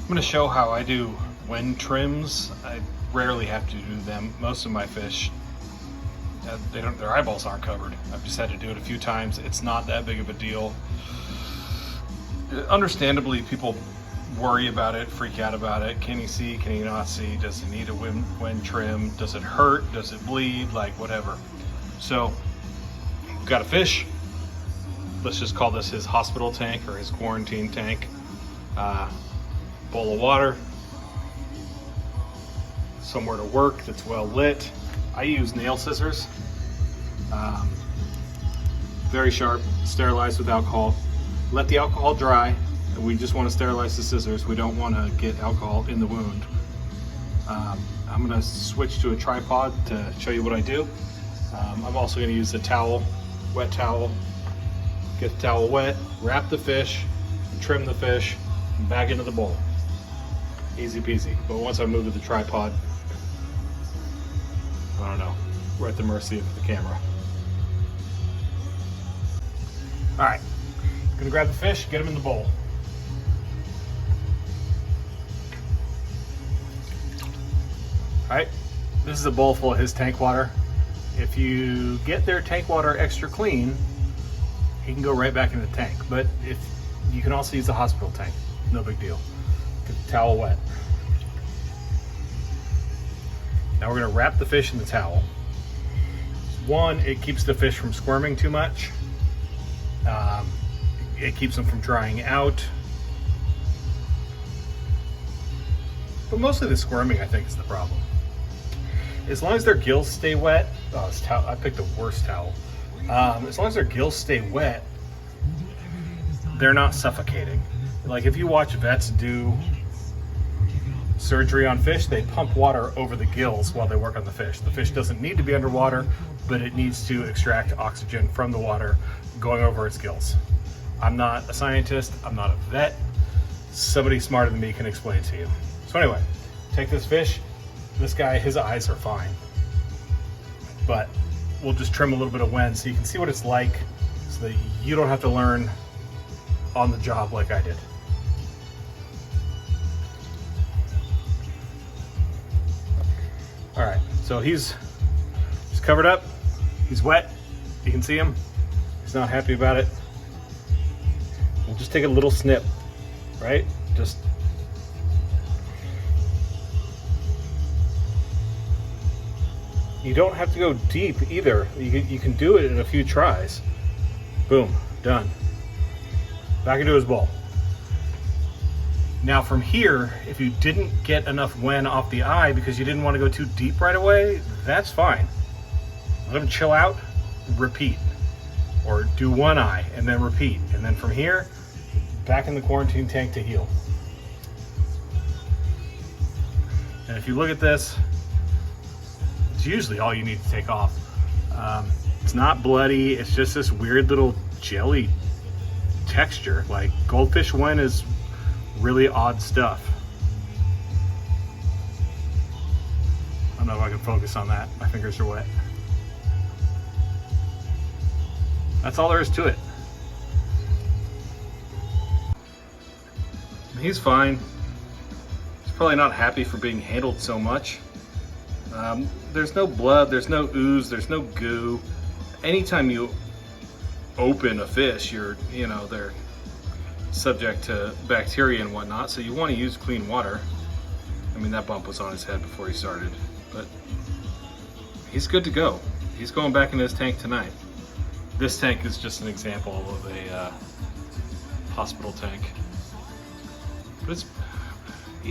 I'm going to show how I do Wen trims. I rarely have to do them. Most of my fish, their eyeballs aren't covered. I've just had to do it a few times. It's not that big of a deal. Understandably, people worry about it, freak out about it. Can he see? Can he not see? Does he need a Wen trim? Does it hurt? Does it bleed? Like whatever. So, we've got a fish. Let's just call this his hospital tank or his quarantine tank. Bowl of water, somewhere to work that's well lit. I use nail scissors, very sharp, sterilized with alcohol. Let the alcohol dry, and we just want to sterilize the scissors. We don't want to get alcohol in the wound. I'm going to switch to a tripod to show you what I do. I'm also going to use the towel, wet towel. Get the towel wet, wrap the fish, trim the fish, and back into the bowl. Easy peasy. But once I move to the tripod, I don't know, we're at the mercy of the camera. All right, gonna grab the fish, get him in the bowl. All right, this is a bowl full of his tank water. If you get their tank water extra clean, he can go right back in the tank. But if you can also use the hospital tank, no big deal. Get the towel wet. Now we're gonna wrap the fish in the towel. One, it keeps the fish from squirming too much. It keeps them from drying out. But mostly the squirming, I think, is the problem. As long as their gills stay wet, this towel, I picked the worst towel. As long as their gills stay wet, they're not suffocating. Like if you watch vets do surgery on fish, they pump water over the gills while they work on the fish. The fish doesn't need to be underwater, but it needs to extract oxygen from the water going over its gills. I'm not a scientist, I'm not a vet. Somebody smarter than me can explain it to you. So anyway, take this fish. This guy, his eyes are fine. But we'll just trim a little bit of Wen so you can see what it's like so that you don't have to learn on the job like I did. All right, so he's covered up, he's wet, you can see him, he's not happy about it. We'll just take a little snip, right? Just you don't have to go deep either. You can do it in a few tries. Boom, done. Back into his bowl. Now from here, if you didn't get enough Wen off the eye because you didn't want to go too deep right away, that's fine. Let him chill out, repeat. Or do one eye and then repeat. And then from here, back in the quarantine tank to heal. And if you look at this, it's usually all you need to take off. It's not bloody, it's just this weird little jelly texture. Like goldfish Wen is really odd stuff. I don't know if I can focus on that. My fingers are wet. That's all there is to it. He's fine. He's probably not happy for being handled so much. There's no blood, there's no ooze, there's no goo. Anytime you open a fish, they're subject to bacteria and whatnot, so you want to use clean water. I mean, that bump was on his head before he started, but he's good to go. He's going back in his tank tonight. This tank is just an example of a hospital tank, but